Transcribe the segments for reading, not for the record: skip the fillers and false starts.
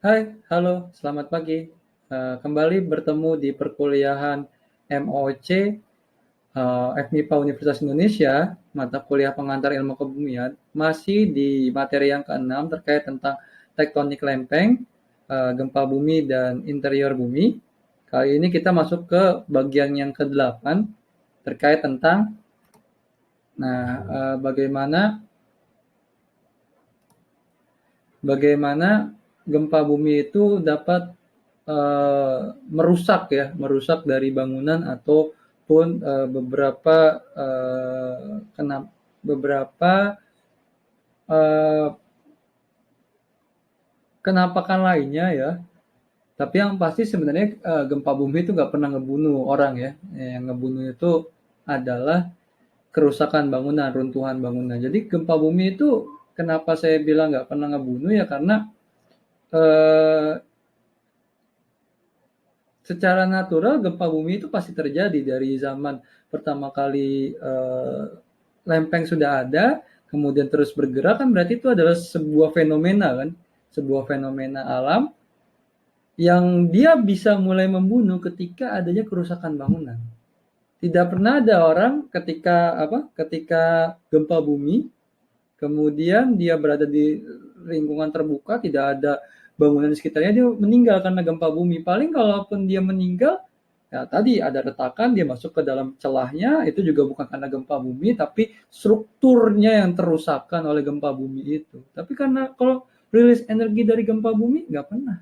Hai, halo, selamat pagi. Kembali bertemu di perkuliahan MOC FMIPA Universitas Indonesia, mata kuliah pengantar ilmu kebumian, masih di materi yang keenam terkait tentang tektonik lempeng, gempa bumi dan interior bumi. Kali ini kita masuk ke bagian yang ke-8 terkait tentang bagaimana bagaimana gempa bumi itu dapat merusak dari bangunan ataupun beberapa uh, kenampakan lainnya ya. Tapi yang pasti sebenarnya gempa bumi itu nggak pernah ngebunuh orang ya. Yang ngebunuh itu adalah kerusakan bangunan, runtuhan bangunan. Jadi gempa bumi itu kenapa saya bilang nggak pernah ngebunuh ya karena eh, secara natural gempa bumi itu pasti terjadi dari zaman pertama kali lempeng sudah ada, kemudian terus bergerak kan berarti itu adalah sebuah fenomena kan, sebuah fenomena alam yang dia bisa mulai membunuh ketika adanya kerusakan bangunan. Tidak pernah ada orang ketika gempa bumi kemudian dia berada di lingkungan terbuka, tidak ada bangunan di sekitarnya, dia meninggal karena gempa bumi. Paling kalaupun dia meninggal, ya tadi ada retakan, dia masuk ke dalam celahnya, itu juga bukan karena gempa bumi, tapi strukturnya yang terusakkan oleh gempa bumi itu. Tapi karena kalau rilis energi dari gempa bumi, nggak pernah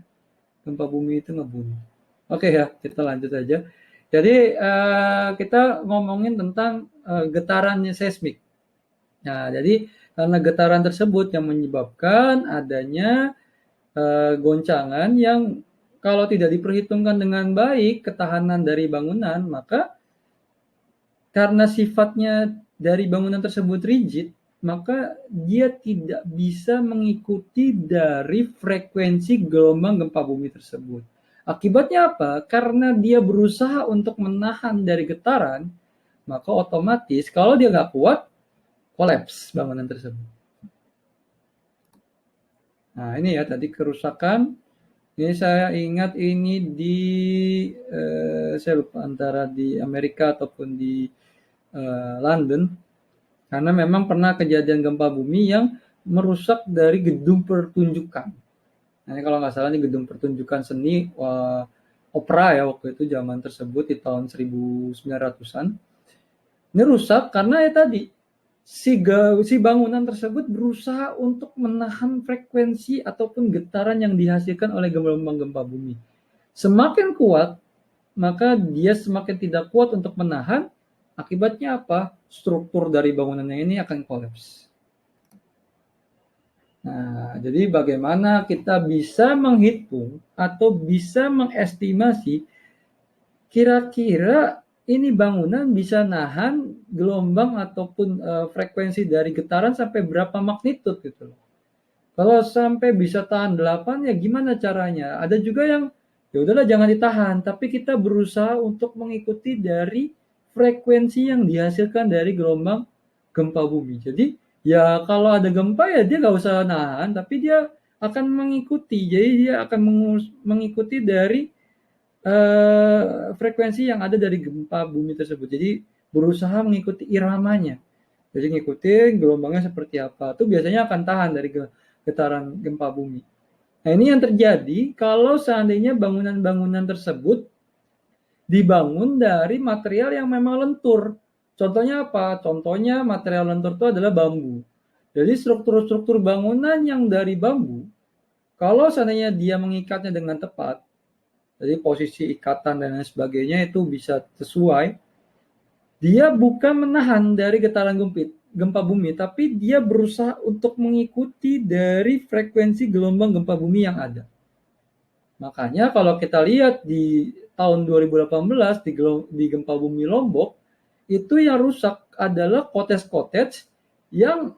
gempa bumi itu ngebunuh. Oke ya, kita lanjut aja. Jadi kita ngomongin tentang getarannya seismik. Nah, jadi karena getaran tersebut yang menyebabkan adanya goncangan yang kalau tidak diperhitungkan dengan baik ketahanan dari bangunan, maka karena sifatnya dari bangunan tersebut rigid, maka dia tidak bisa mengikuti dari frekuensi gelombang gempa bumi tersebut. Akibatnya apa? Karena dia berusaha untuk menahan dari getaran, maka otomatis kalau dia nggak kuat, kolaps bangunan tersebut. Nah ini ya tadi kerusakan. Ini saya ingat ini saya lupa antara di Amerika ataupun di London. Karena memang pernah kejadian gempa bumi yang merusak dari gedung pertunjukan. Nah, ini kalau nggak salah ini gedung pertunjukan seni opera ya waktu itu zaman tersebut di tahun 1900-an. Ini rusak karena ya tadi si bangunan tersebut berusaha untuk menahan frekuensi ataupun getaran yang dihasilkan oleh gelombang gempa bumi. Semakin kuat, maka dia semakin tidak kuat untuk menahan. Akibatnya apa? Struktur dari bangunannya ini akan kolaps. Nah, jadi bagaimana kita bisa menghitung atau bisa mengestimasi kira-kira ini bangunan bisa nahan gelombang ataupun frekuensi dari getaran sampai berapa magnitude gitu loh. Kalau sampai bisa tahan 8 ya gimana caranya? Ada juga yang ya udahlah jangan ditahan, tapi kita berusaha untuk mengikuti dari frekuensi yang dihasilkan dari gelombang gempa bumi. Jadi ya kalau ada gempa ya dia nggak usah nahan, tapi dia akan mengikuti. Jadi dia akan mengikuti dari frekuensi yang ada dari gempa bumi tersebut. Jadi berusaha mengikuti iramanya. Jadi ngikutin gelombangnya seperti apa. Itu biasanya akan tahan dari getaran gempa bumi. Nah ini yang terjadi kalau seandainya bangunan-bangunan tersebut dibangun dari material yang memang lentur. Contohnya apa? Contohnya material lentur itu adalah bambu. Jadi struktur-struktur bangunan yang dari bambu, kalau seandainya dia mengikatnya dengan tepat, jadi posisi ikatan dan lain sebagainya itu bisa sesuai, dia bukan menahan dari getaran gempa bumi, tapi dia berusaha untuk mengikuti dari frekuensi gelombang gempa bumi yang ada. Makanya kalau kita lihat di tahun 2018 di gempa bumi Lombok, itu yang rusak adalah cottage yang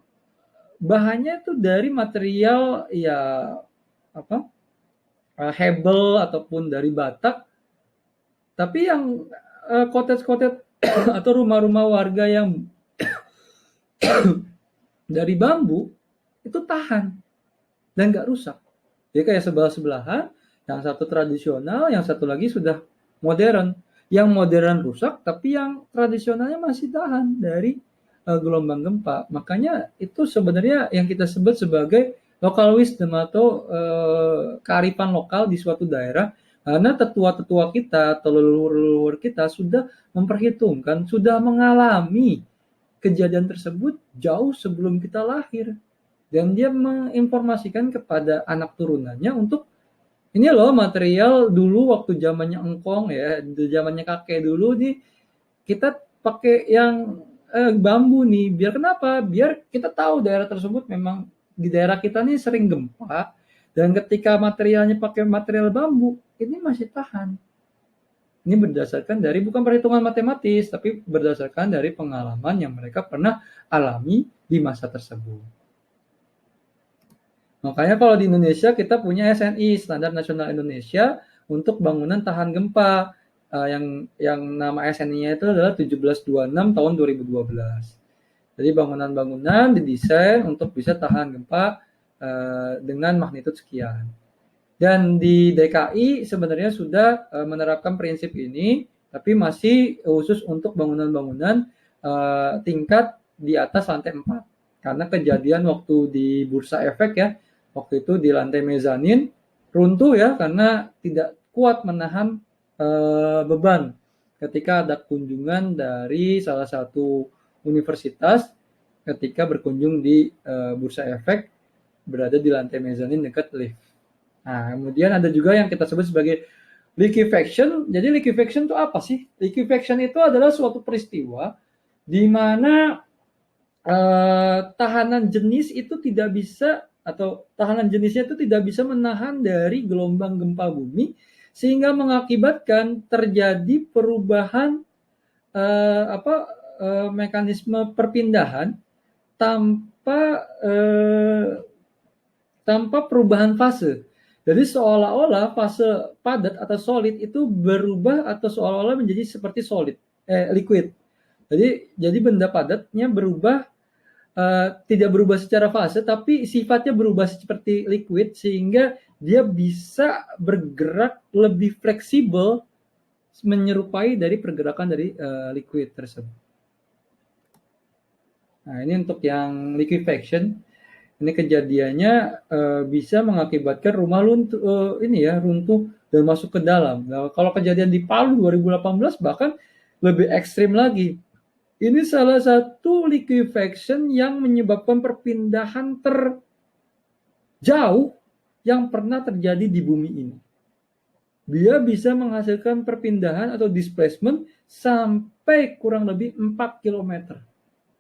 bahannya itu dari material ya apa hebel ataupun dari batak, tapi yang cottage atau rumah-rumah warga yang dari bambu itu tahan dan nggak rusak. Jadi kayak sebelah-sebelahan, yang satu tradisional, yang satu lagi sudah modern. Yang modern rusak, tapi yang tradisionalnya masih tahan dari gelombang gempa. Makanya itu sebenarnya yang kita sebut sebagai local wisdom atau kearifan lokal di suatu daerah, karena tetua-tetua kita atau leluhur-leluhur kita sudah memperhitungkan, sudah mengalami kejadian tersebut jauh sebelum kita lahir. Dan dia menginformasikan kepada anak turunannya untuk ini loh material dulu waktu zamannya engkong ya, zamannya kakek dulu nih kita pakai yang bambu nih. Biar kenapa? Biar kita tahu daerah tersebut memang di daerah kita nih sering gempa dan ketika materialnya pakai material bambu, ini masih tahan. Ini berdasarkan dari bukan perhitungan matematis, tapi berdasarkan dari pengalaman yang mereka pernah alami di masa tersebut. Makanya kalau di Indonesia kita punya SNI, Standar Nasional Indonesia, untuk bangunan tahan gempa. Yang nama SNI-nya itu adalah 1726 tahun 2012. Jadi bangunan-bangunan didesain untuk bisa tahan gempa dengan magnitudo sekian. Dan di DKI sebenarnya sudah menerapkan prinsip ini, tapi masih khusus untuk bangunan-bangunan tingkat di atas lantai 4. Karena kejadian waktu di Bursa Efek ya, waktu itu di lantai mezanin runtuh ya karena tidak kuat menahan beban ketika ada kunjungan dari salah satu universitas ketika berkunjung di Bursa Efek berada di lantai mezanin dekat lift. Nah, kemudian ada juga yang kita sebut sebagai liquefaction. Jadi liquefaction itu apa sih? Liquefaction itu adalah suatu peristiwa di mana tahanan jenis itu tidak bisa atau tahanan jenisnya itu tidak bisa menahan dari gelombang gempa bumi sehingga mengakibatkan terjadi perubahan mekanisme perpindahan tanpa perubahan fase. Jadi seolah-olah fase padat atau solid itu berubah atau seolah-olah menjadi seperti liquid. Jadi benda padatnya berubah, tidak berubah secara fase, tapi sifatnya berubah seperti liquid sehingga dia bisa bergerak lebih fleksibel menyerupai dari pergerakan dari liquid tersebut. Nah, ini untuk yang liquefaction. Ini kejadiannya bisa mengakibatkan rumah runtuh dan masuk ke dalam. Nah, kalau kejadian di Palu 2018 bahkan lebih ekstrim lagi. Ini salah satu liquefaction yang menyebabkan perpindahan terjauh yang pernah terjadi di bumi ini. Dia bisa menghasilkan perpindahan atau displacement sampai kurang lebih 4 km.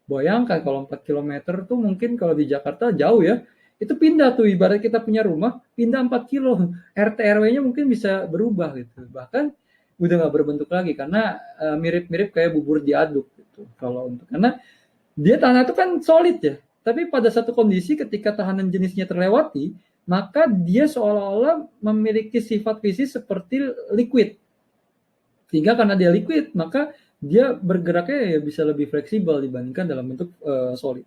Bayangkan kalau 4 km tuh mungkin kalau di Jakarta jauh ya, itu pindah tuh ibarat kita punya rumah, pindah 4 kilo, RT RW-nya mungkin bisa berubah gitu. Bahkan udah nggak berbentuk lagi karena mirip-mirip kayak bubur diaduk gitu. Karena dia tanah itu kan solid ya, tapi pada satu kondisi ketika tahanan jenisnya terlewati, maka dia seolah-olah memiliki sifat fisik seperti liquid. Sehingga karena dia liquid, maka dia bergeraknya ya bisa lebih fleksibel dibandingkan dalam bentuk solid.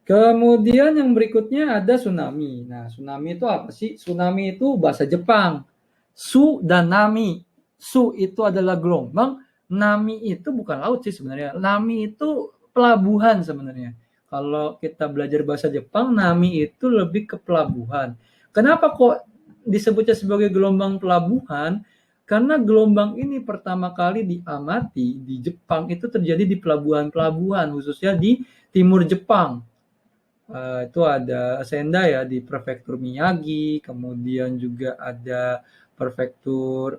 Kemudian yang berikutnya ada tsunami. Nah, tsunami itu apa sih? Tsunami itu bahasa Jepang. Su dan nami. Su itu adalah gelombang, nami itu bukan laut sih sebenarnya. Nami itu pelabuhan sebenarnya. Kalau kita belajar bahasa Jepang, nami itu lebih ke pelabuhan. Kenapa kok disebutnya sebagai gelombang pelabuhan? Karena gelombang ini pertama kali diamati di Jepang itu terjadi di pelabuhan-pelabuhan, khususnya di timur Jepang. Itu ada Sendai ya di prefektur Miyagi, kemudian juga ada prefektur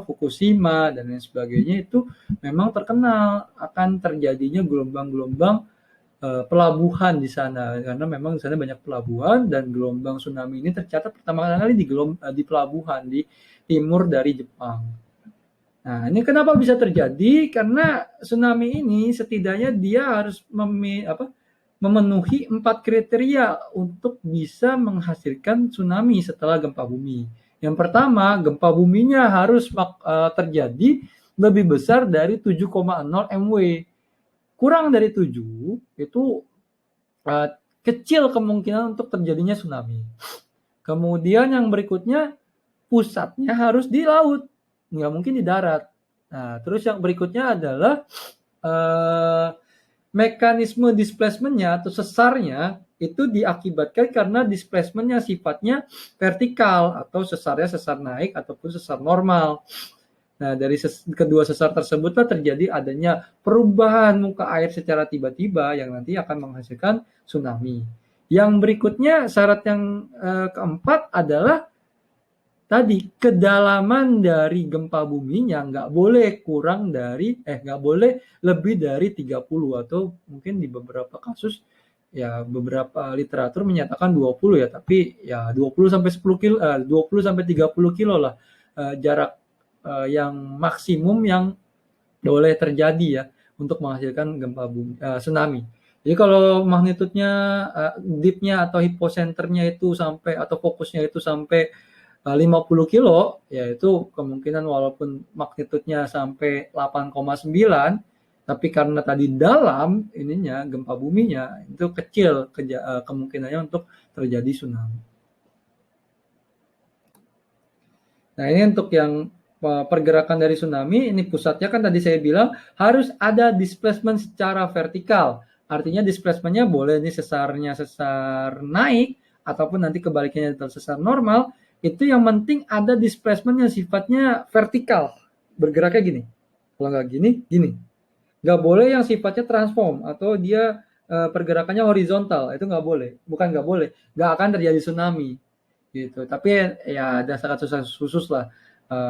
Fukushima dan lain sebagainya. Itu memang terkenal akan terjadinya gelombang-gelombang pelabuhan di sana karena memang di sana banyak pelabuhan dan gelombang tsunami ini tercatat pertama kali di pelabuhan di timur dari Jepang. Nah, ini kenapa bisa terjadi? Karena tsunami ini setidaknya dia harus memenuhi 4 kriteria untuk bisa menghasilkan tsunami setelah gempa bumi. Yang pertama, gempa buminya harus terjadi lebih besar dari 7,0 MW. Kurang dari 7 itu kecil kemungkinan untuk terjadinya tsunami. Kemudian yang berikutnya, pusatnya harus di laut, nggak mungkin di darat. Nah, terus yang berikutnya adalah mekanisme displacement-nya atau sesarnya itu diakibatkan karena displacement-nya sifatnya vertikal atau sesarnya sesar naik ataupun sesar normal. Nah, dari kedua sesar tersebutlah terjadi adanya perubahan muka air secara tiba-tiba yang nanti akan menghasilkan tsunami. Yang berikutnya, syarat yang keempat adalah tadi kedalaman dari gempa buminya nggak boleh nggak boleh lebih dari 30 atau mungkin di beberapa kasus ya beberapa literatur menyatakan 20 ya, tapi ya 20 sampai 10 kilo 20 sampai 30 kilo lah jarak yang maksimum yang boleh terjadi ya untuk menghasilkan gempa bumi tsunami. Jadi kalau magnitudenya deepnya atau hipocenternya itu sampai atau fokusnya itu sampai 50 kilo, yaitu kemungkinan walaupun magnitudenya sampai 8,9, tapi karena tadi dalam ininya gempa buminya itu kecil kemungkinannya untuk terjadi tsunami. Nah, ini untuk yang pergerakan dari tsunami, ini pusatnya kan tadi saya bilang harus ada displacement secara vertikal. Artinya displacementnya boleh nih sesarnya sesar naik ataupun nanti kebaliknya sesar normal. Itu yang penting ada displacement yang sifatnya vertikal, bergeraknya gini. Kalau nggak gini, gini. Nggak boleh yang sifatnya transform atau dia pergerakannya horizontal, itu nggak boleh. Bukan nggak boleh, nggak akan terjadi tsunami. Gitu. Tapi ya ada sangat khusus lah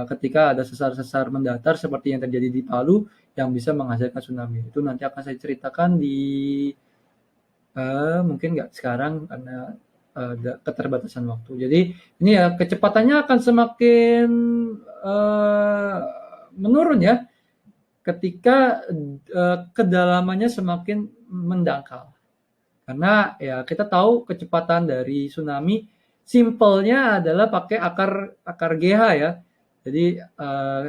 ketika ada sesar-sesar mendatar seperti yang terjadi di Palu yang bisa menghasilkan tsunami. Itu nanti akan saya ceritakan di mungkin nggak sekarang karena ada keterbatasan waktu. Jadi ini ya kecepatannya akan semakin menurun ya ketika kedalamannya semakin mendangkal. Karena ya kita tahu kecepatan dari tsunami simpelnya adalah pakai akar GH ya. Jadi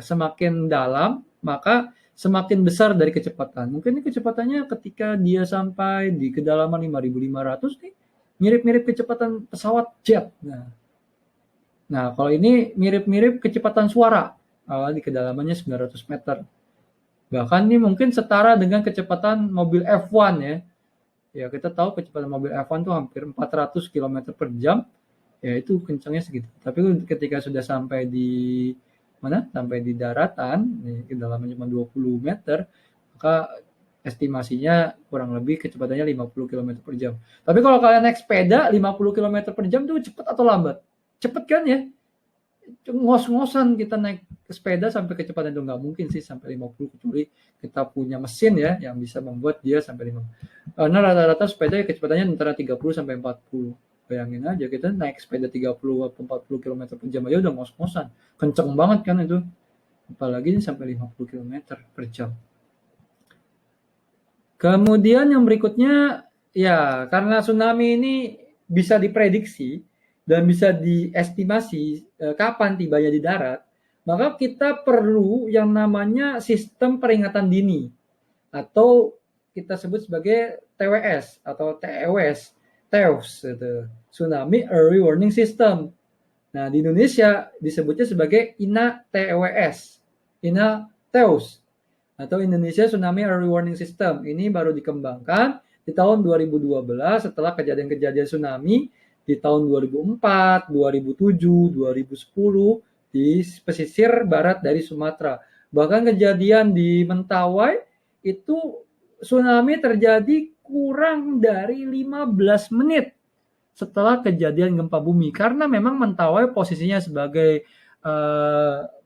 semakin dalam maka semakin besar dari kecepatan. Mungkin ini kecepatannya ketika dia sampai di kedalaman 5.500 nih mirip-mirip kecepatan pesawat jet. Nah, kalau ini mirip-mirip kecepatan suara di kedalamannya 900 meter. Bahkan ini mungkin setara dengan kecepatan mobil F1 ya. Ya, kita tahu kecepatan mobil F1 itu hampir 400 km per jam. Ya, itu kencangnya segitu. Tapi ketika sudah sampai di sampai di daratan, kedalamannya cuma 20 meter, maka estimasinya kurang lebih kecepatannya 50 km per jam. Tapi kalau kalian naik sepeda 50 km per jam itu cepat atau lambat? Cepat kan ya? Ngos-ngosan kita naik ke sepeda sampai kecepatan itu nggak mungkin sih sampai 50 kecuali kita punya mesin ya yang bisa membuat dia sampai 50. Karena rata-rata sepeda kecepatannya antara 30 sampai 40. Bayangin aja kita naik sepeda 30 atau 40 km per jam aja udah ngos-ngosan. Kenceng banget kan itu. Apalagi sampai 50 km per jam. Kemudian yang berikutnya, ya karena tsunami ini bisa diprediksi dan bisa diestimasi kapan tibanya di darat, maka kita perlu yang namanya sistem peringatan dini atau kita sebut sebagai TWS atau TEWS, gitu. Tsunami Early Warning System. Nah, di Indonesia disebutnya sebagai INA-TEWS, INA-TEWS. Atau Indonesia Tsunami Early Warning System. Ini baru dikembangkan di tahun 2012 setelah kejadian-kejadian tsunami di tahun 2004, 2007, 2010 di pesisir barat dari Sumatera. Bahkan kejadian di Mentawai itu tsunami terjadi kurang dari 15 menit setelah kejadian gempa bumi. Karena memang Mentawai posisinya sebagai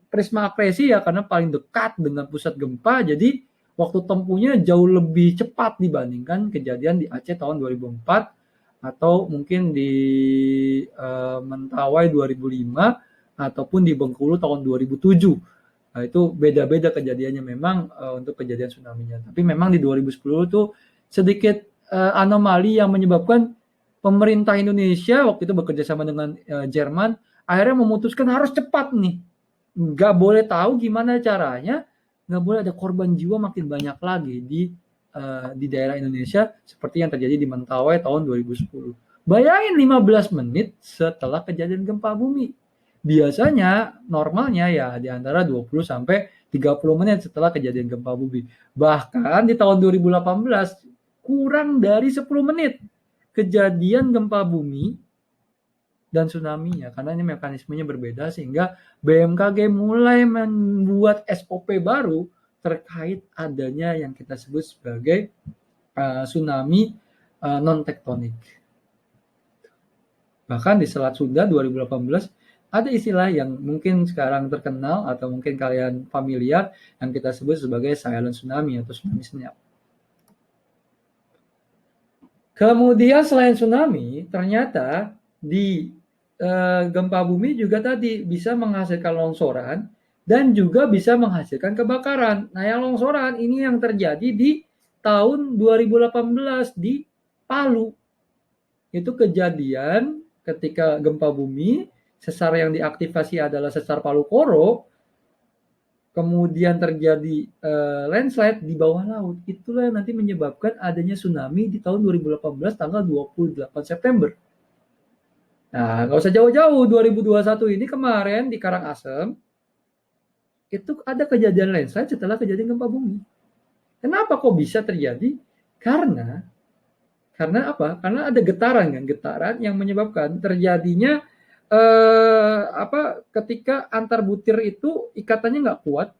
prisma akresi ya karena paling dekat dengan pusat gempa, jadi waktu tempuhnya jauh lebih cepat dibandingkan kejadian di Aceh tahun 2004 atau mungkin di Mentawai 2005 ataupun di Bengkulu tahun 2007. Nah, itu beda-beda kejadiannya memang untuk kejadian tsunami-nya. Tapi memang di 2010 itu sedikit anomali yang menyebabkan pemerintah Indonesia waktu itu bekerja sama dengan Jerman akhirnya memutuskan harus cepat nih. Nggak boleh tahu gimana caranya, nggak boleh ada korban jiwa makin banyak lagi di di daerah Indonesia seperti yang terjadi di Mentawai tahun 2010. Bayangin 15 menit setelah kejadian gempa bumi. Biasanya normalnya ya di antara 20 sampai 30 menit setelah kejadian gempa bumi. Bahkan di tahun 2018 kurang dari 10 menit kejadian gempa bumi dan tsunami-nya, karena ini mekanismenya berbeda sehingga BMKG mulai membuat SOP baru terkait adanya yang kita sebut sebagai tsunami non tektonik. Bahkan di Selat Sunda 2018 ada istilah yang mungkin sekarang terkenal atau mungkin kalian familiar yang kita sebut sebagai silent tsunami atau tsunami senyap. Kemudian selain tsunami, ternyata di gempa bumi juga tadi bisa menghasilkan longsoran dan juga bisa menghasilkan kebakaran. Nah, yang longsoran ini yang terjadi di tahun 2018 di Palu. Itu kejadian ketika gempa bumi, sesar yang diaktifasi adalah sesar Palu Koro, kemudian terjadi landslide di bawah laut. Itulah yang nanti menyebabkan adanya tsunami di tahun 2018 tanggal 28 September. Nah, nggak usah jauh-jauh, 2021 ini kemarin di Karangasem, itu ada kejadian landslide setelah kejadian gempa bumi. Kenapa kok bisa terjadi? Karena apa? Karena ada getaran kan, getaran yang menyebabkan terjadinya ketika antar butir itu ikatannya nggak kuat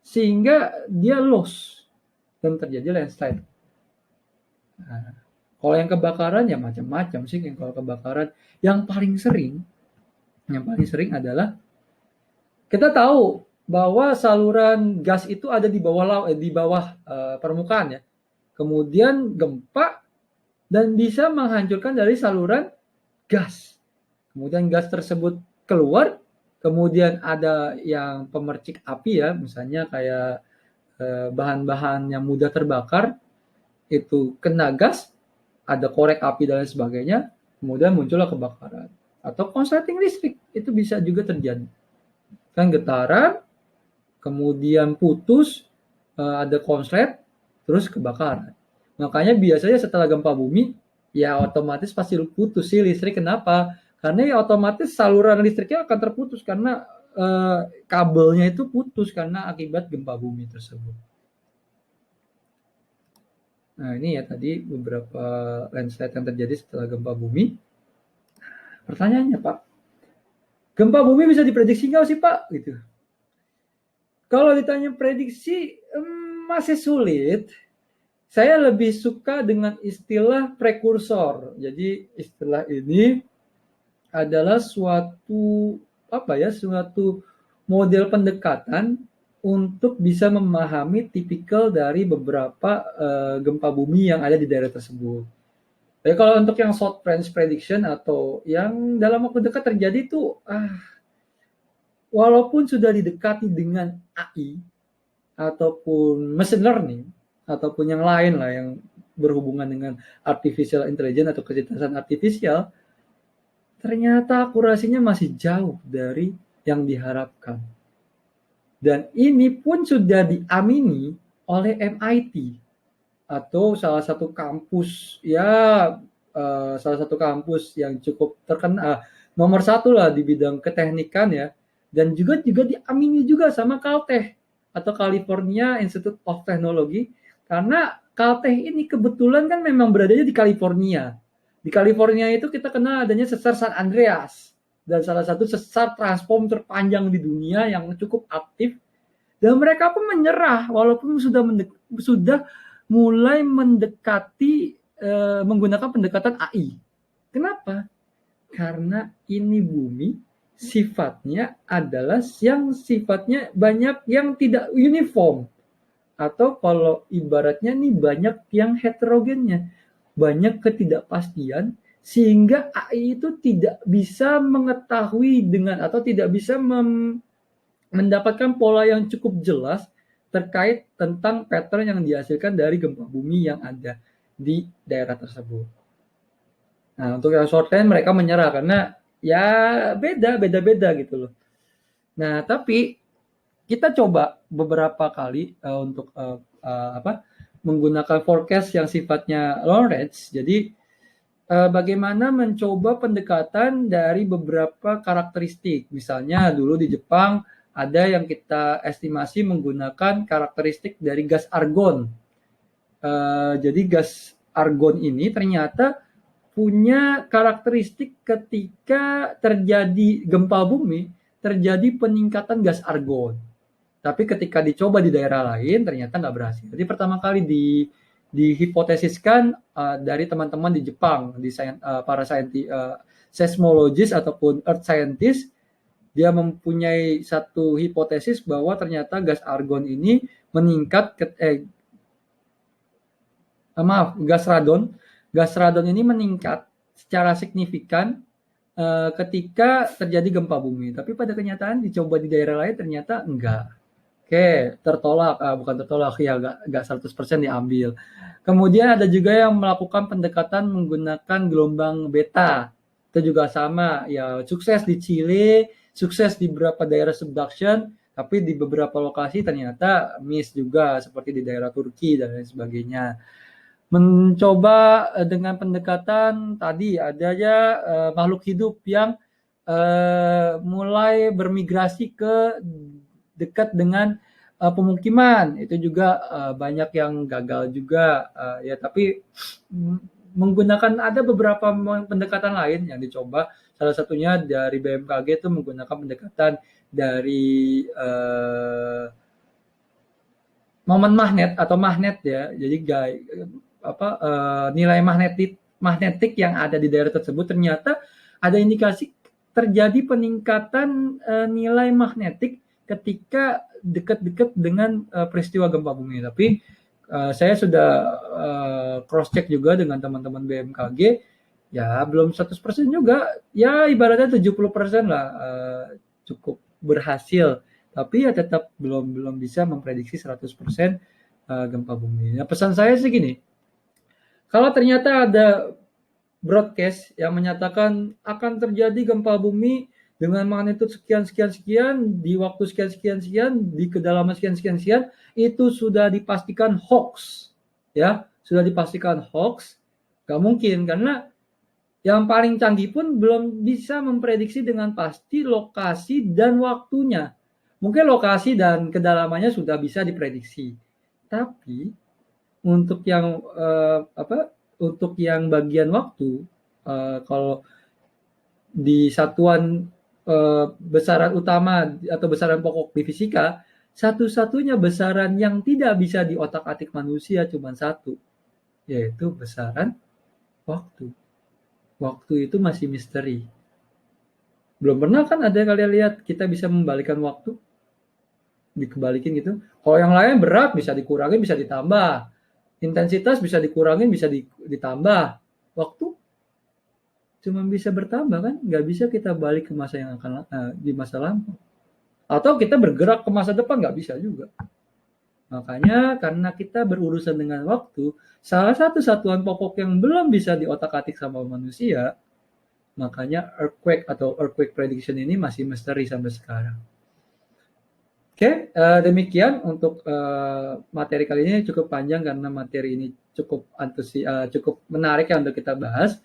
sehingga dia loss dan terjadi landslide. Nah, kalau yang kebakaran ya macam-macam sih. Yang kalau kebakaran yang paling sering adalah kita tahu bahwa saluran gas itu ada di bawah permukaan ya. Kemudian gempa dan bisa menghancurkan dari saluran gas. Kemudian gas tersebut keluar, kemudian ada yang pemercik api ya, misalnya kayak bahan-bahan yang mudah terbakar, itu kena gas, ada korek api dan lain sebagainya, kemudian muncullah kebakaran. Atau konsleting listrik, itu bisa juga terjadi. Kan getaran, kemudian putus, ada konslet, terus kebakaran. Makanya biasanya setelah gempa bumi, ya otomatis pasti putus sih listrik. Kenapa? Karena ya otomatis saluran listriknya akan terputus karena kabelnya itu putus karena akibat gempa bumi tersebut. Nah, ini ya tadi beberapa landslide yang terjadi setelah gempa bumi. Pertanyaannya, Pak, gempa bumi bisa diprediksi nggak sih, Pak? Gitu. Kalau ditanya prediksi, masih sulit. Saya lebih suka dengan istilah prekursor. Jadi istilah ini adalah suatu model pendekatan untuk bisa memahami tipikal dari beberapa gempa bumi yang ada di daerah tersebut. Jadi kalau untuk yang short range prediction atau yang dalam waktu dekat terjadi itu, walaupun sudah didekati dengan AI ataupun machine learning ataupun yang lain lah yang berhubungan dengan artificial intelligence atau kecerdasan artifisial, ternyata akurasinya masih jauh dari yang diharapkan. Dan ini pun sudah diamini oleh MIT atau salah satu kampus yang cukup terkenal, nomor 1 lah di bidang keteknikan ya, dan juga diamini juga sama Caltech atau California Institute of Technology, karena Caltech ini kebetulan kan memang beradanya di California. Di California itu kita kenal adanya sesar San Andreas dan salah satu sesar transform terpanjang di dunia yang cukup aktif. Dan mereka pun menyerah walaupun sudah mulai mendekati menggunakan pendekatan AI. Kenapa? Karena ini bumi sifatnya adalah yang sifatnya banyak yang tidak uniform. Atau kalau ibaratnya nih banyak yang heterogennya. Banyak ketidakpastian sehingga AI itu tidak bisa mengetahui atau tidak bisa mendapatkan pola yang cukup jelas terkait tentang pattern yang dihasilkan dari gempa bumi yang ada di daerah tersebut. Nah, untuk yang short range mereka menyerah karena ya beda gitu loh. Nah, tapi kita coba beberapa kali untuk menggunakan forecast yang sifatnya long range. Jadi bagaimana mencoba pendekatan dari beberapa karakteristik. Misalnya dulu di Jepang ada yang kita estimasi menggunakan karakteristik dari gas argon. Jadi gas argon ini ternyata punya karakteristik ketika terjadi gempa bumi, terjadi peningkatan gas argon. Tapi ketika dicoba di daerah lain ternyata nggak berhasil. Jadi pertama kali dihipotesiskan dari teman-teman di Jepang, para seismologis ataupun earth scientist, dia mempunyai satu hipotesis bahwa ternyata gas argon ini meningkat gas radon ini meningkat secara signifikan ketika terjadi gempa bumi. Tapi pada kenyataan dicoba di daerah lain ternyata enggak. Oke, tertolak, bukan tertolak ya, enggak 100% diambil. Kemudian ada juga yang melakukan pendekatan menggunakan gelombang beta. Itu juga sama, ya sukses di Chile, sukses di beberapa daerah subduction, tapi di beberapa lokasi ternyata miss juga, seperti di daerah Turki dan lain sebagainya. Mencoba dengan pendekatan tadi adanya makhluk hidup yang mulai bermigrasi ke dekat dengan pemukiman, itu juga banyak yang gagal juga ya, tapi menggunakan ada beberapa pendekatan lain yang dicoba. Salah satunya dari BMKG itu menggunakan pendekatan dari momen magnet atau magnet ya. Jadi nilai magnetik yang ada di daerah tersebut ternyata ada indikasi terjadi peningkatan nilai magnetik ketika dekat-dekat dengan peristiwa gempa bumi. Tapi saya sudah cross check juga dengan teman-teman BMKG, ya belum 100% juga, ya ibaratnya 70% lah cukup berhasil, tapi ya tetap belum bisa memprediksi 100% gempa bumi. Nah, pesan saya sih gini, kalau ternyata ada broadcast yang menyatakan akan terjadi gempa bumi dengan magnitudo sekian di waktu sekian di kedalaman sekian, itu sudah dipastikan hoax, ya sudah dipastikan hoax. Gak mungkin, karena yang paling canggih pun belum bisa memprediksi dengan pasti lokasi dan waktunya. Mungkin lokasi dan kedalamannya sudah bisa diprediksi, tapi untuk yang untuk yang bagian waktu, kalau di satuan besaran utama atau besaran pokok di fisika, satu-satunya besaran yang tidak bisa diotak-atik manusia cuma satu, yaitu besaran waktu. Waktu itu masih misteri. Belum pernah kan ada kalian lihat kita bisa membalikan waktu, dikebalikin gitu. Kalau yang lain berat bisa dikurangin, bisa ditambah. Intensitas bisa dikurangin, bisa ditambah. Waktu cuma bisa bertambah kan, nggak bisa kita balik ke masa yang akan di masa lampau. Atau kita bergerak ke masa depan, nggak bisa juga. Makanya karena kita berurusan dengan waktu, salah satu satuan pokok yang belum bisa diotak-atik sama manusia, makanya earthquake prediction ini masih misteri sampai sekarang. Oke, demikian untuk materi kali ini, cukup panjang karena materi ini cukup menarik ya untuk kita bahas.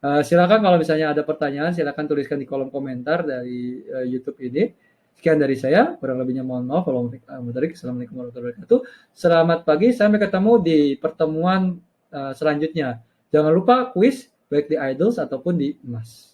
Silakan kalau misalnya ada pertanyaan, silakan tuliskan di kolom komentar dari YouTube ini. Sekian dari saya, kurang lebihnya mohon maaf. Assalamualaikum warahmatullahi wabarakatuh. Selamat pagi, sampai ketemu di pertemuan selanjutnya. Jangan lupa kuis baik di Idols ataupun di Emas.